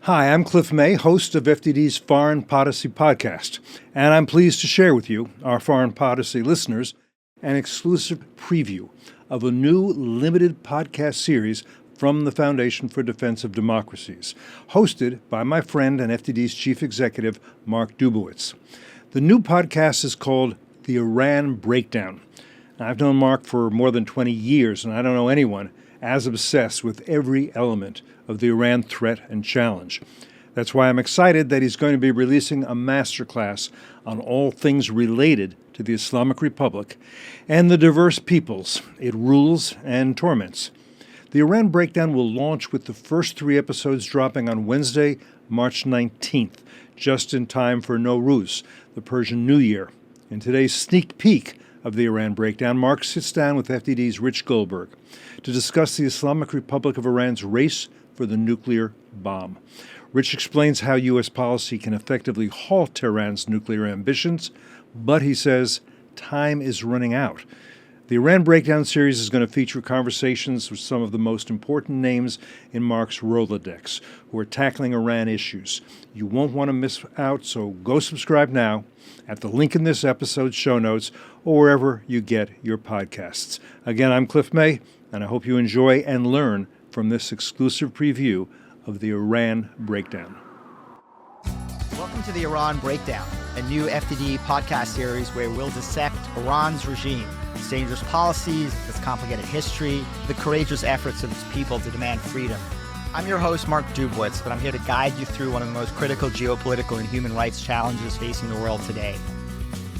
Hi, I'm Cliff May, host of FDD's Foreign Podicy podcast, and I'm pleased to share with you, our Foreign Podicy listeners, an exclusive preview of a new limited podcast series from the Foundation for Defense of Democracies, hosted by my friend and FDD's chief executive, Mark Dubowitz. The new podcast is called The Iran Breakdown. Now, I've known Mark for more than 20 years, and I don't know anyone as obsessed with every element of the Iran threat and challenge. That's why I'm excited that he's going to be releasing a masterclass on all things related to the Islamic Republic and the diverse peoples it rules and torments. The Iran Breakdown will launch with the first 3 episodes dropping on Wednesday, March 19th, just in time for Nowruz, the Persian New Year. In today's sneak peek of the Iran Breakdown, Mark sits down with FDD's Rich Goldberg to discuss the Islamic Republic of Iran's race for the nuclear bomb. Rich explains how U.S. policy can effectively halt Tehran's nuclear ambitions, but he says time is running out. The Iran Breakdown series is going to feature conversations with some of the most important names in Mark's Rolodex who are tackling Iran issues. You won't want to miss out, so go subscribe now at the link in this episode's show notes or wherever you get your podcasts. Again, I'm Cliff May, and I hope you enjoy and learn from this exclusive preview of the Iran Breakdown. Welcome to the Iran Breakdown, a new FDD podcast series where we'll dissect Iran's regime, its dangerous policies, its complicated history, the courageous efforts of its people to demand freedom. I'm your host, Mark Dubowitz, and I'm here to guide you through one of the most critical geopolitical and human rights challenges facing the world today.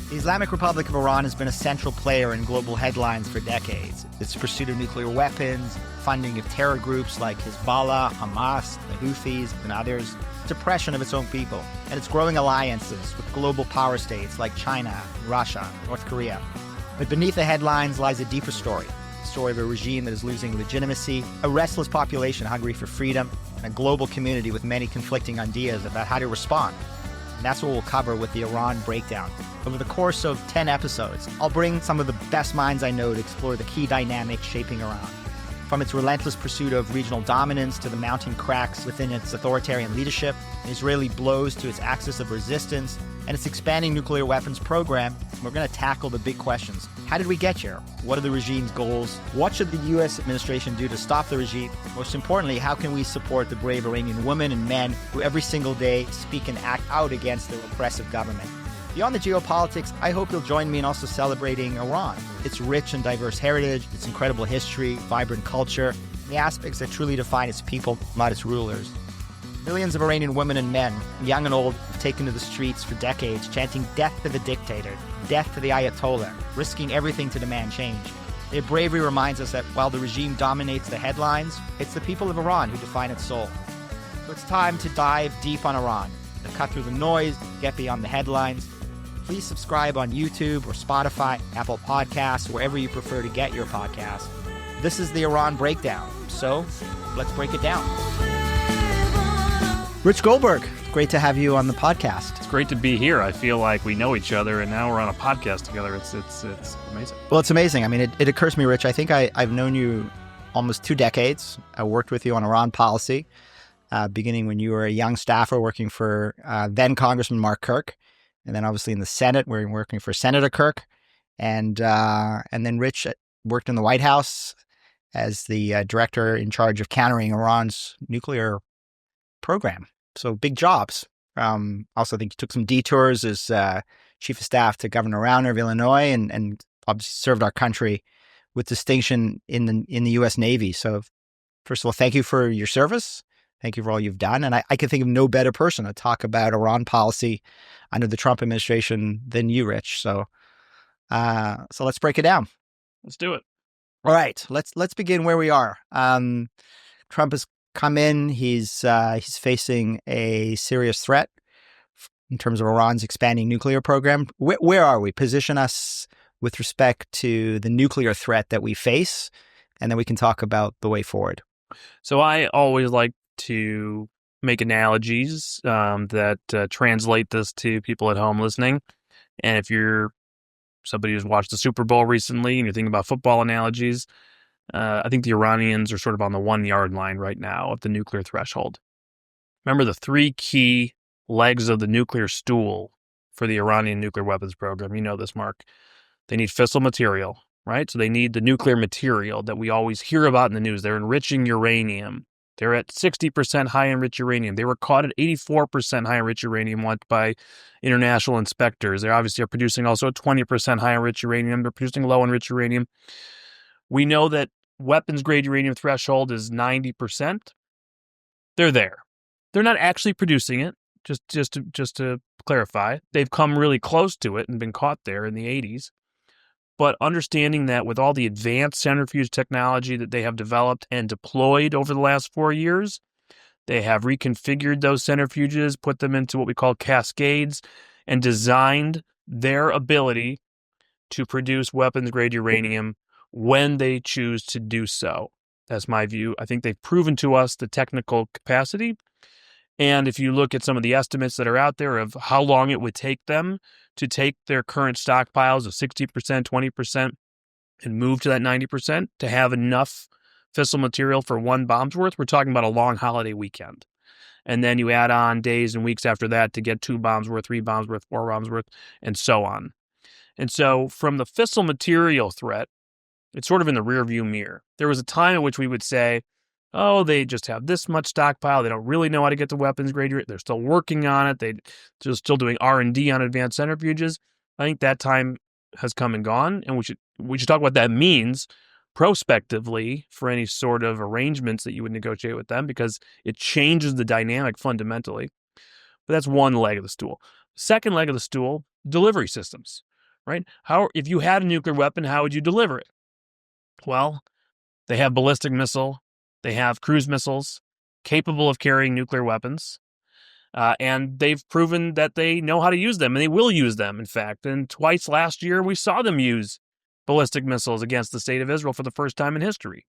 The Islamic Republic of Iran has been a central player in global headlines for decades. Its pursuit of nuclear weapons, funding of terror groups like Hezbollah, Hamas, the Houthis, and others, suppression of its own people, and its growing alliances with global power states like China, Russia, North Korea. But beneath the headlines lies a deeper story of a regime that is losing legitimacy, a restless population hungry for freedom, and a global community with many conflicting ideas about how to respond. And that's what we'll cover with the Iran Breakdown. Over the course of 10 episodes, I'll bring some of the best minds I know to explore the key dynamics shaping Iran. From its relentless pursuit of regional dominance to the mounting cracks within its authoritarian leadership, Israeli blows to its axis of resistance, and its expanding nuclear weapons program, we're going to tackle the big questions. How did we get here? What are the regime's goals? What should the U.S. administration do to stop the regime? Most importantly, how can we support the brave Iranian women and men who every single day speak and act out against the oppressive government? Beyond the geopolitics, I hope you'll join me in also celebrating Iran, its rich and diverse heritage, its incredible history, vibrant culture, and the aspects that truly define its people, not its rulers. Millions of Iranian women and men, young and old, have taken to the streets for decades, chanting death to the dictator, death to the Ayatollah, risking everything to demand change. Their bravery reminds us that while the regime dominates the headlines, it's the people of Iran who define its soul. So it's time to dive deep on Iran, to cut through the noise, get beyond the headlines. Please subscribe on YouTube or Spotify, Apple Podcasts, wherever you prefer to get your podcasts. This is the Iran Breakdown, so let's break it down. Rich Goldberg, great to have you on the podcast. It's great to be here. I feel like we know each other, and now we're on a podcast together. It's amazing. Well, it's amazing. I mean, it occurs to me, Rich, I think I've known you almost 2 decades. I worked with you on Iran policy, beginning when you were a young staffer working for then Congressman Mark Kirk, and then obviously in the Senate, where you're working for Senator Kirk, and then Rich worked in the White House as the director in charge of countering Iran's nuclear program. So big jobs. Also, I think you took some detours as chief of staff to Governor Rauner of Illinois, and obviously served our country with distinction in the U.S. Navy. So, first of all, thank you for your service. Thank you for all you've done. And I can think of no better person to talk about Iran policy under the Trump administration than you, Rich. So let's break it down. Let's do it. All right, let's begin where we are. Trump has come in. He's facing a serious threat in terms of Iran's expanding nuclear program. Where are we? Position us with respect to the nuclear threat that we face, and then we can talk about the way forward. So I always like to make analogies that translate this to people at home listening. And if you're somebody who's watched the Super Bowl recently and you're thinking about football analogies, I think the Iranians are sort of on the 1 yard line right now of the nuclear threshold. Remember the three key legs of the nuclear stool for the Iranian nuclear weapons program. You know this, Mark. They need fissile material, right? So they need the nuclear material that we always hear about in the news. They're enriching uranium. They're at 60% high enriched uranium. They were caught at 84% high enriched uranium once by international inspectors. They obviously are producing also 20% high enriched uranium. They're producing low enriched uranium. We know that weapons grade uranium threshold is 90%. They're there. They're not actually producing it. Just to clarify, they've come really close to it and been caught there in the 80s. But understanding that with all the advanced centrifuge technology that they have developed and deployed over the last 4 years, they have reconfigured those centrifuges, put them into what we call cascades, and designed their ability to produce weapons-grade uranium when they choose to do so. That's my view. I think they've proven to us the technical capacity. And if you look at some of the estimates that are out there of how long it would take them to take their current stockpiles of 60%, 20%, and move to that 90% to have enough fissile material for one bomb's worth, we're talking about a long holiday weekend. And then you add on days and weeks after that to get 2 bombs worth, 3 bombs worth, 4 bombs worth, and so on. And so from the fissile material threat, it's sort of in the rearview mirror. There was a time in which we would say, oh, they just have this much stockpile. They don't really know how to get to weapons grade. They're still working on it. They're still doing R&D on advanced centrifuges. I think that time has come and gone, and we should talk what that means prospectively for any sort of arrangements that you would negotiate with them, because it changes the dynamic fundamentally. But that's one leg of the stool. Second leg of the stool, delivery systems, right? If you had a nuclear weapon, how would you deliver it? Well, they have ballistic missile. They have cruise missiles capable of carrying nuclear weapons, and they've proven that they know how to use them, and they will use them, in fact. And twice last year, we saw them use ballistic missiles against the state of Israel for the first time in history.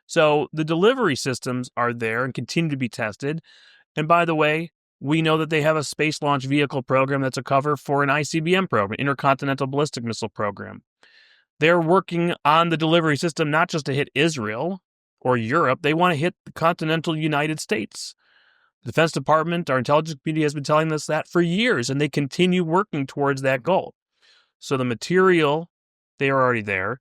So the delivery systems are there and continue to be tested. And by the way, we know that they have a space launch vehicle program that's a cover for an ICBM program, Intercontinental Ballistic Missile Program. They're working on the delivery system not just to hit Israel or Europe, they want to hit the continental United States. The Defense Department, our intelligence community has been telling us that for years, and they continue working towards that goal. So the material, they are already there.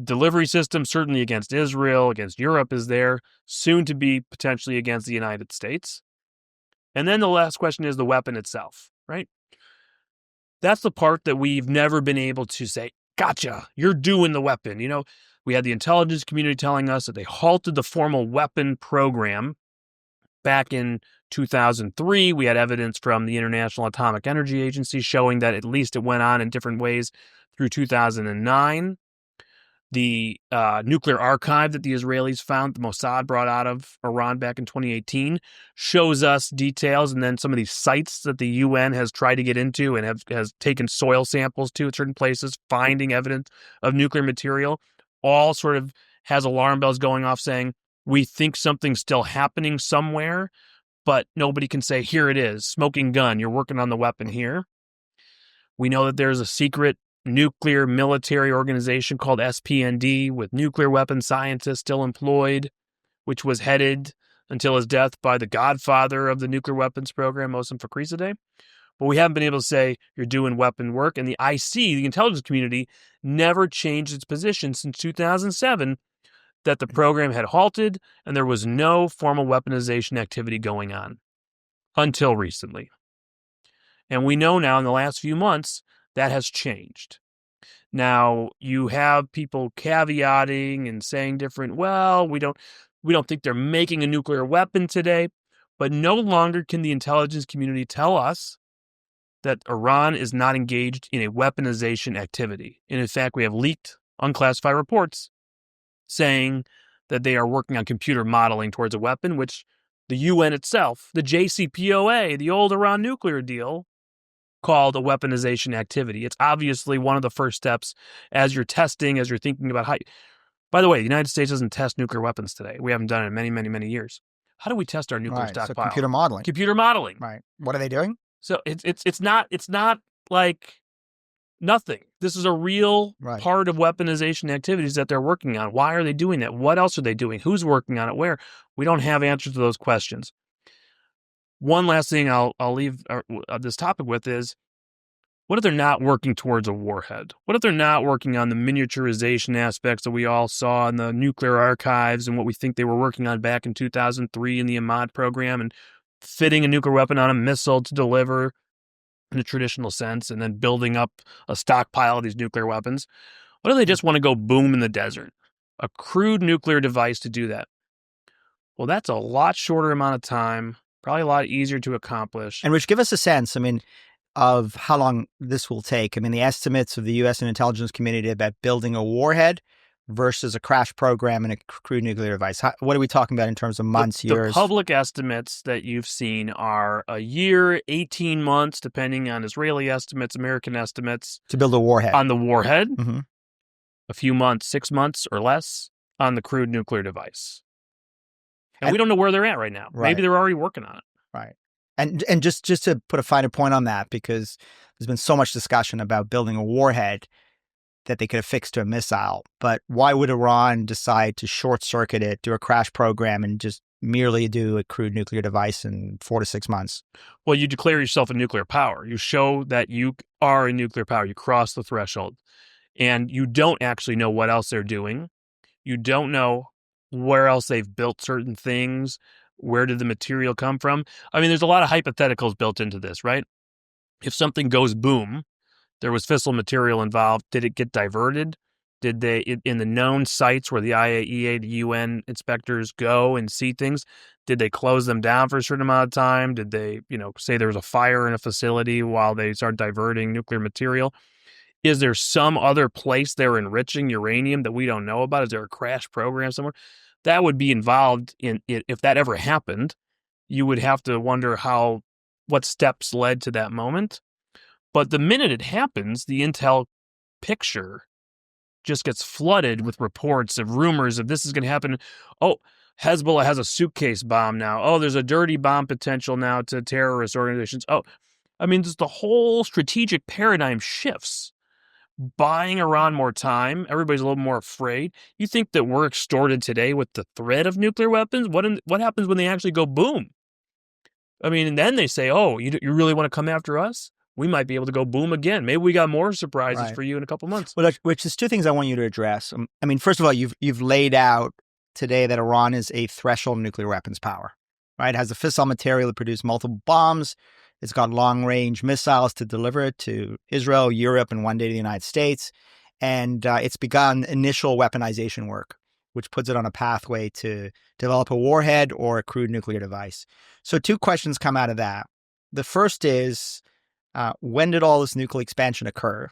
Delivery system, certainly against Israel, against Europe is there, soon to be potentially against the United States. And then the last question is the weapon itself, right? That's the part that we've never been able to say, gotcha, you're doing the weapon. You know, we had the intelligence community telling us that they halted the formal weapon program back in 2003. We had evidence from the International Atomic Energy Agency showing that at least it went on in different ways through 2009. The nuclear archive that the Israelis found, the Mossad brought out of Iran back in 2018, shows us details, and then some of these sites that the UN has tried to get into and has taken soil samples to at certain places, finding evidence of nuclear material, all sort of has alarm bells going off saying, we think something's still happening somewhere, but nobody can say, here it is, smoking gun, you're working on the weapon here. We know that there's a secret nuclear military organization called SPND with nuclear weapons scientists still employed, which was headed until his death by the godfather of the nuclear weapons program, Mohsen Fakhrizadeh. But we haven't been able to say you're doing weapon work. And the IC, the intelligence community, never changed its position since 2007 that the program had halted and there was no formal weaponization activity going on until recently. And we know now in the last few months that has changed. Now, you have people caveating and saying different, well, we don't think they're making a nuclear weapon today, but no longer can the intelligence community tell us that Iran is not engaged in a weaponization activity. And in fact, we have leaked unclassified reports saying that they are working on computer modeling towards a weapon, which the UN itself, the JCPOA, the old Iran nuclear deal, called a weaponization activity. It's obviously one of the first steps as you're testing, as you're thinking about how. By the way, the United States doesn't test nuclear weapons today. We haven't done it in many, many, many years. How do we test our nuclear stockpile? So computer modeling. Computer modeling. Right. What are they doing? So it's not like nothing. This is a real part of weaponization activities that they're working on. Why are they doing that? What else are they doing? Who's working on it? Where? We don't have answers to those questions. One last thing I'll leave this topic with is, what if they're not working towards a warhead? What if they're not working on the miniaturization aspects that we all saw in the nuclear archives and what we think they were working on back in 2003 in the Ahmad program and fitting a nuclear weapon on a missile to deliver in a traditional sense and then building up a stockpile of these nuclear weapons? What if they just want to go boom in the desert? A crude nuclear device to do that. Well, that's a lot shorter amount of time, probably a lot easier to accomplish. And Rich, give us a sense, of how long this will take. The estimates of the U.S. and intelligence community about building a warhead versus a crash program and a crude nuclear device. What are we talking about in terms of months, years? The public estimates that you've seen are a year, 18 months, depending on Israeli estimates, American estimates. To build a warhead. On the warhead, mm-hmm. A few months, 6 months or less on the crude nuclear device. And we don't know where they're at right now. Right. Maybe they're already working on it. Right. And just to put a finer point on that, because there's been so much discussion about building a warhead that they could have fixed to a missile. But why would Iran decide to short circuit it, do a crash program, and just merely do a crude nuclear device in 4 to 6 months? Well, you declare yourself a nuclear power. You show that you are a nuclear power. You cross the threshold. And you don't actually know what else they're doing. You don't know where else they've built certain things. Where did the material come from? There's a lot of hypotheticals built into this, right? If something goes boom, there was fissile material involved. Did it get diverted? Did they, in the known sites where the IAEA, the UN inspectors go and see things, did they close them down for a certain amount of time? Did they, say there was a fire in a facility while they start diverting nuclear material? Is there some other place they're enriching uranium that we don't know about? Is there a crash program somewhere? That would be involved in it. If that ever happened, you would have to wonder what steps led to that moment. But the minute it happens, the intel picture just gets flooded with reports of rumors of this is going to happen. Oh, Hezbollah has a suitcase bomb now. Oh, there's a dirty bomb potential now to terrorist organizations. Oh, just the whole strategic paradigm shifts. Buying Iran more time. Everybody's a little more afraid. You think that we're extorted today with the threat of nuclear weapons? What happens when they actually go boom? And then they say, oh, you really want to come after us? We might be able to go boom again. Maybe we got more surprises for you in a couple months. Well, which is two things I want you to address. First of all, you've laid out today that Iran is a threshold nuclear weapons power, right? It has the fissile material to produce multiple bombs. It's got long-range missiles to deliver it to Israel, Europe, and one day to the United States. And it's begun initial weaponization work, which puts it on a pathway to develop a warhead or a crude nuclear device. So 2 questions come out of that. The first is, when did all this nuclear expansion occur?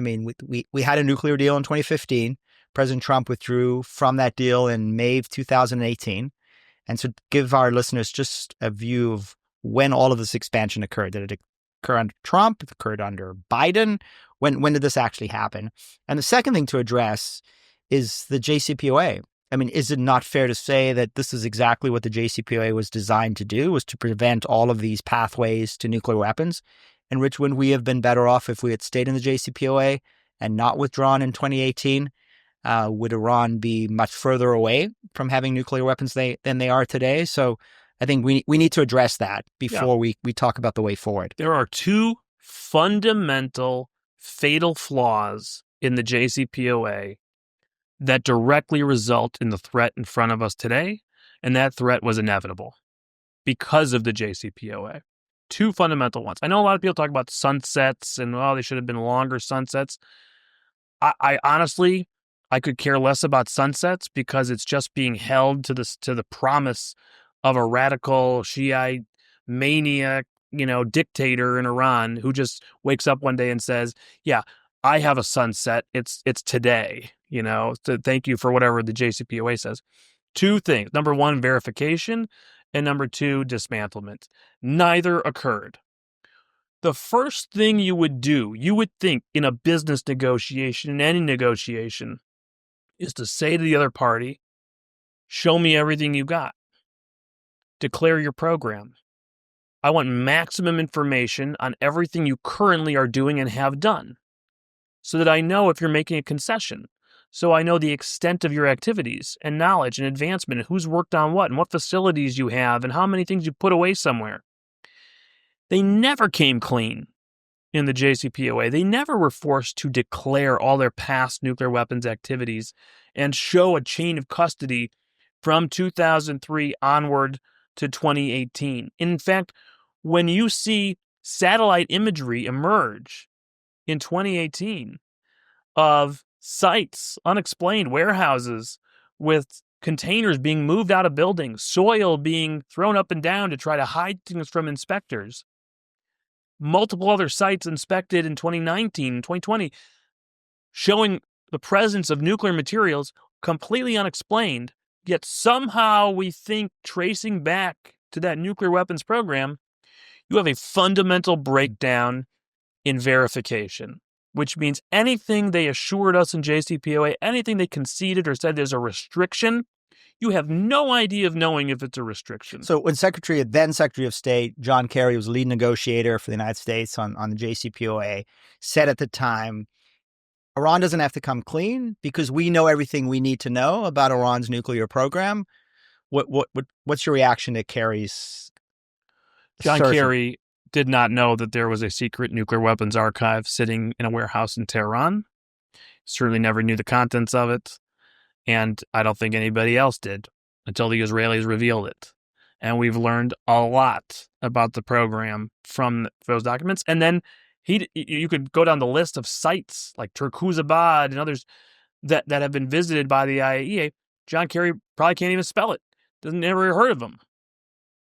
We had a nuclear deal in 2015. President Trump withdrew from that deal in May of 2018. And so give our listeners just a view of when all of this expansion occurred. Did it occur under Trump? It occurred under Biden? When did this actually happen? And the second thing to address is the JCPOA. Is it not fair to say that this is exactly what the JCPOA was designed to do, was to prevent all of these pathways to nuclear weapons? And Rich, wouldn't we have been better off if we had stayed in the JCPOA and not withdrawn in 2018? Would Iran be much further away from having nuclear weapons than they are today? So I think we need to address that before we talk about the way forward. There are 2 fundamental fatal flaws in the JCPOA that directly result in the threat in front of us today, and that threat was inevitable because of the JCPOA. 2 fundamental ones. I know a lot of people talk about sunsets and, they should have been longer sunsets. I honestly, I could care less about sunsets because it's just being held to the promise of a radical Shiite maniac, dictator in Iran who just wakes up one day and says, yeah, I have a sunset. It's today, so thank you for whatever the JCPOA says. 2 things. Number 1, verification. And number 2, dismantlement. Neither occurred. The first thing you would think in a business negotiation, in any negotiation, is to say to the other party, show me everything you got. Declare your program. I want maximum information on everything you currently are doing and have done so that I know if you're making a concession. So I know the extent of your activities and knowledge and advancement and who's worked on what and what facilities you have and how many things you put away somewhere. They never came clean in the JCPOA. They never were forced to declare all their past nuclear weapons activities and show a chain of custody from 2003 onward to 2018. In fact, when you see satellite imagery emerge in 2018 of sites, unexplained warehouses with containers being moved out of buildings, soil being thrown up and down to try to hide things from inspectors, multiple other sites inspected in 2019 and 2020 showing the presence of nuclear materials completely unexplained, yet somehow we think tracing back to that nuclear weapons program, you have a fundamental breakdown in verification, which means anything they assured us in JCPOA, anything they conceded or said there's a restriction, you have no idea of knowing if it's a restriction. So when then Secretary of State John Kerry was lead negotiator for the United States on the JCPOA, said at the time, Iran doesn't have to come clean because we know everything we need to know about Iran's nuclear program. What's your reaction to Kerry's John assertion? Kerry did not know that there was a secret nuclear weapons archive sitting in a warehouse in Tehran. Certainly never knew the contents of it. And I don't think anybody else did until the Israelis revealed it. And we've learned a lot about the program from those documents. And then you could go down the list of sites like Turkuzabad and others that have been visited by the IAEA. John Kerry probably can't even spell it. Never heard of them.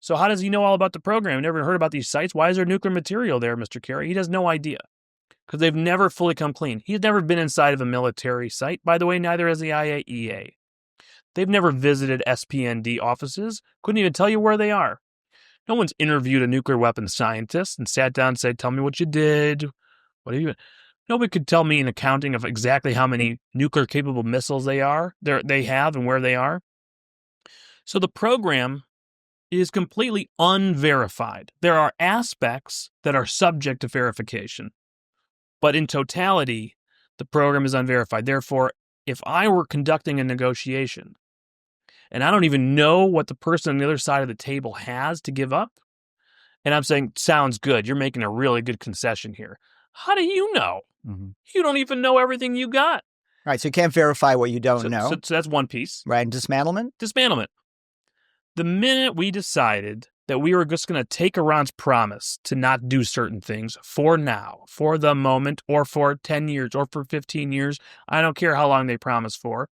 So how does he know all about the program? Never heard about these sites? Why is there nuclear material there, Mr. Kerry? He has no idea. Because they've never fully come clean. He's never been inside of a military site. By the way, neither has the IAEA. They've never visited SPND offices. Couldn't even tell you where they are. No one's interviewed a nuclear weapons scientist and sat down and said, tell me what you did. What have you been? Nobody could tell me an accounting of exactly how many nuclear-capable missiles they have and where they are. So the program is completely unverified. There are aspects that are subject to verification. But in totality, the program is unverified. Therefore, if I were conducting a negotiation and I don't even know what the person on the other side of the table has to give up, and I'm saying, sounds good, you're making a really good concession here. How do you know? Mm-hmm. You don't even know everything you got. Right, so you can't verify what you don't know. So that's one piece. Right, and dismantlement? Dismantlement. The minute we decided that we were just going to take Iran's promise to not do certain things for now, for the moment, or for 10 years, or for 15 years, I don't care how long they promise for.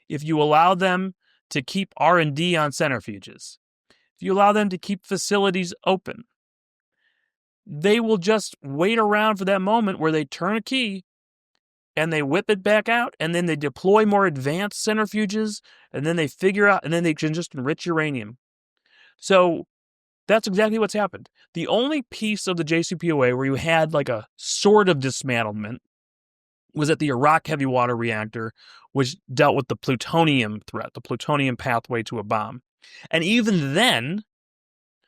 If you allow them to keep R&D on centrifuges, if you allow them to keep facilities open, they will just wait around for that moment where they turn a key and they whip it back out, and then they deploy more advanced centrifuges, and then they figure out, and then they can just enrich uranium. So that's exactly what's happened. The only piece of the JCPOA where you had like a sort of dismantlement was at the Iraq heavy water reactor, which dealt with the plutonium threat, the plutonium pathway to a bomb. And even then,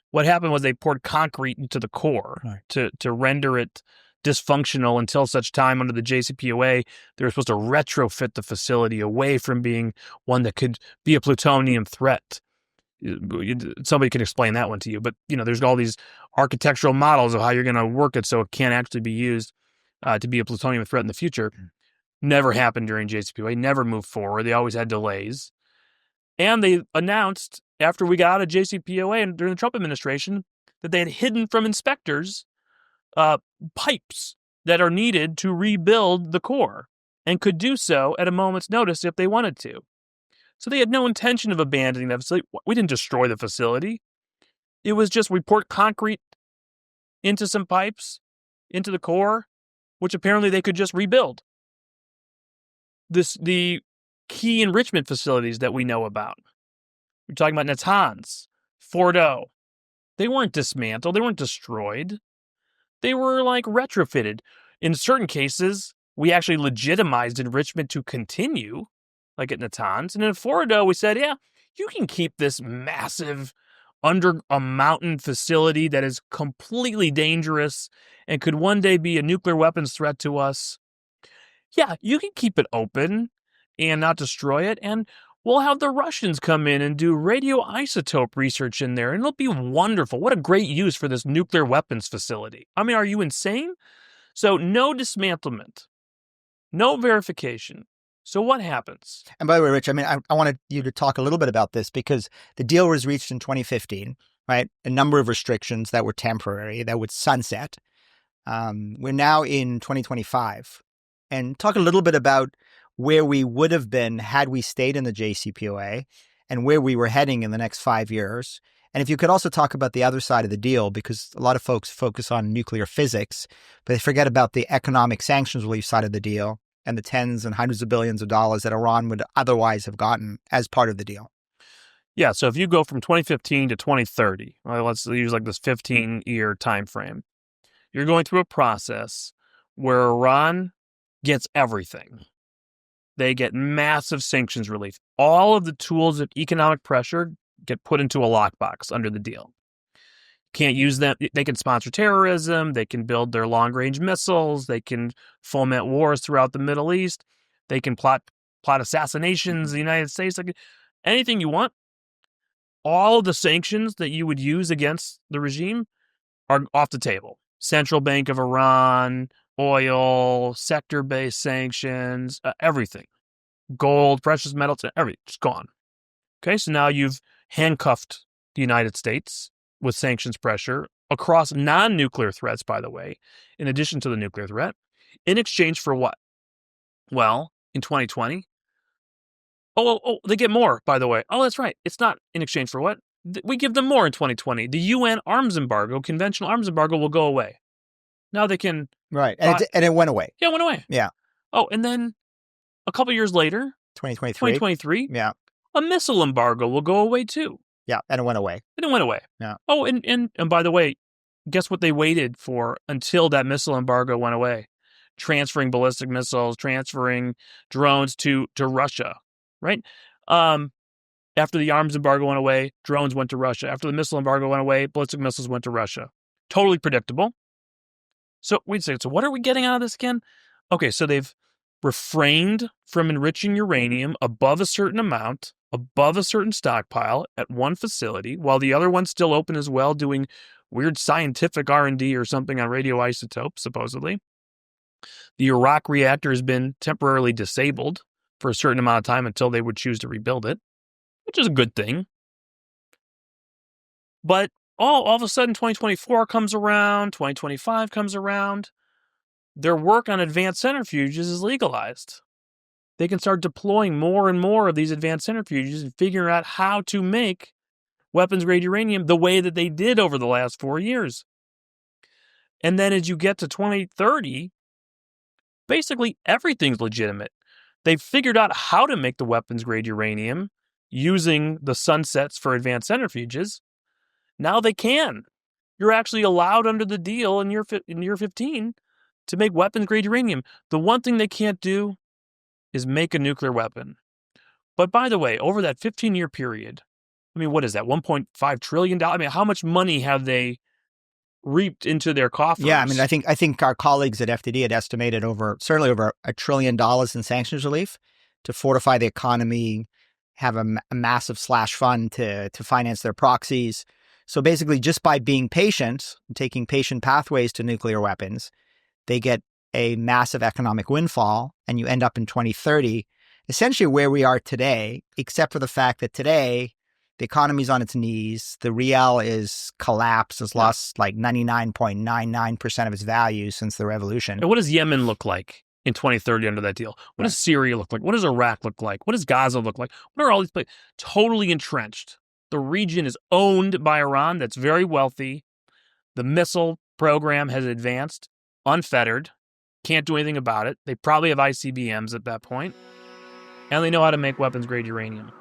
what happened was they poured concrete into the core to render it dysfunctional until such time under the JCPOA, they were supposed to retrofit the facility away from being one that could be a plutonium threat. Somebody can explain that one to you, but there's all these architectural models of how you're going to work it so it can't actually be used to be a plutonium threat in the future. Never happened during JCPOA, never moved forward. They always had delays. And they announced after we got out of JCPOA and during the Trump administration that they had hidden from inspectors pipes that are needed to rebuild the core and could do so at a moment's notice if they wanted to. So they had no intention of abandoning that facility. We didn't destroy the facility. It was just we poured concrete into some pipes, into the core, which apparently they could just rebuild. The key enrichment facilities that we know about. We're talking about Natanz, Fordo. They weren't dismantled. They weren't destroyed. They were like retrofitted. In certain cases, we actually legitimized enrichment to continue, like at Natanz. And in Fordo, we said, yeah, you can keep this massive under a mountain facility that is completely dangerous and could one day be a nuclear weapons threat to us. Yeah, you can keep it open and not destroy it. And We'll have the Russians come in and do radioisotope research in there, and it'll be wonderful. What a great use for this nuclear weapons facility. I mean, are you insane? So no dismantlement, no verification. So what happens? And by the way, Rich, I mean, I wanted you to talk a little bit about this because the deal was reached in 2015, right? A number of restrictions that were temporary, that would sunset. We're now in 2025. And talk a little bit about where we would have been had we stayed in the JCPOA and where we were heading in the next 5 years. And if you could also talk about the other side of the deal, because a lot of folks focus on nuclear physics, but they forget about the economic sanctions relief side of the deal and the tens and hundreds of billions of dollars that Iran would otherwise have gotten as part of the deal. Yeah, so if you go from 2015 to 2030, let's use like this 15-year time frame, you're going through a process where Iran gets everything. They get massive sanctions relief. All of the tools of economic pressure get put into a lockbox under the deal. Can't use them. They can sponsor terrorism. They can build their long-range missiles. They can foment wars throughout the Middle East. They can plot assassinations in the United States. Like, anything you want. All of the sanctions that you would use against the regime are off the table. Central Bank of Iran, oil, sector-based sanctions, everything. Gold, precious metals, everything, just gone. Okay, so now you've handcuffed the United States with sanctions pressure across non-nuclear threats, by the way, in addition to the nuclear threat, in exchange for what? Well, in 2020, they get more, by the way. Oh, that's right. It's not in exchange for what? We give them more in 2020. The UN arms embargo, conventional arms embargo, will go away. Now they can... Right, and it went away. Yeah, it went away. Yeah. Oh, and then a couple years later, 2023, yeah, a missile embargo will go away too. Yeah, and it went away. And it went away. Yeah. Oh, and by the way, guess what they waited for until that missile embargo went away? Transferring ballistic missiles, transferring drones to Russia, right? After the arms embargo went away, drones went to Russia. After the missile embargo went away, ballistic missiles went to Russia. Totally predictable. So wait a second. So what are we getting out of this again? Okay, so they've refrained from enriching uranium above a certain amount, above a certain stockpile at one facility, while the other one's still open as well, doing weird scientific R&D or something on radioisotopes, supposedly. The Iraq reactor has been temporarily disabled for a certain amount of time until they would choose to rebuild it, which is a good thing. But all of a sudden, 2024 comes around, 2025 comes around. Their work on advanced centrifuges is legalized. They can start deploying more and more of these advanced centrifuges and figuring out how to make weapons-grade uranium the way that they did over the last 4 years. And then as you get to 2030, basically everything's legitimate. They've figured out how to make the weapons-grade uranium using the sunsets for advanced centrifuges. Now they can. You're actually allowed under the deal in year 15 to make weapons-grade uranium. The one thing they can't do is make a nuclear weapon. But by the way, over that 15-year period, I mean, what is that, $1.5 trillion? I mean, how much money have they reaped into their coffers? Yeah, I mean, I think our colleagues at FTD had estimated certainly over $1 trillion in sanctions relief to fortify the economy, have a massive slash fund to finance their proxies. So basically, just by being patient, taking patient pathways to nuclear weapons, they get a massive economic windfall, and you end up in 2030, essentially where we are today, except for the fact that today, the economy's on its knees, the rial is collapsed, has lost like 99.99% of its value since the revolution. And what does Yemen look like in 2030 under that deal? What does Syria look like? What does Iraq look like? What does Gaza look like? What are all these places? Totally entrenched. The region is owned by Iran that's very wealthy. The missile program has advanced, unfettered, can't do anything about it. They probably have ICBMs at that point, and they know how to make weapons-grade uranium.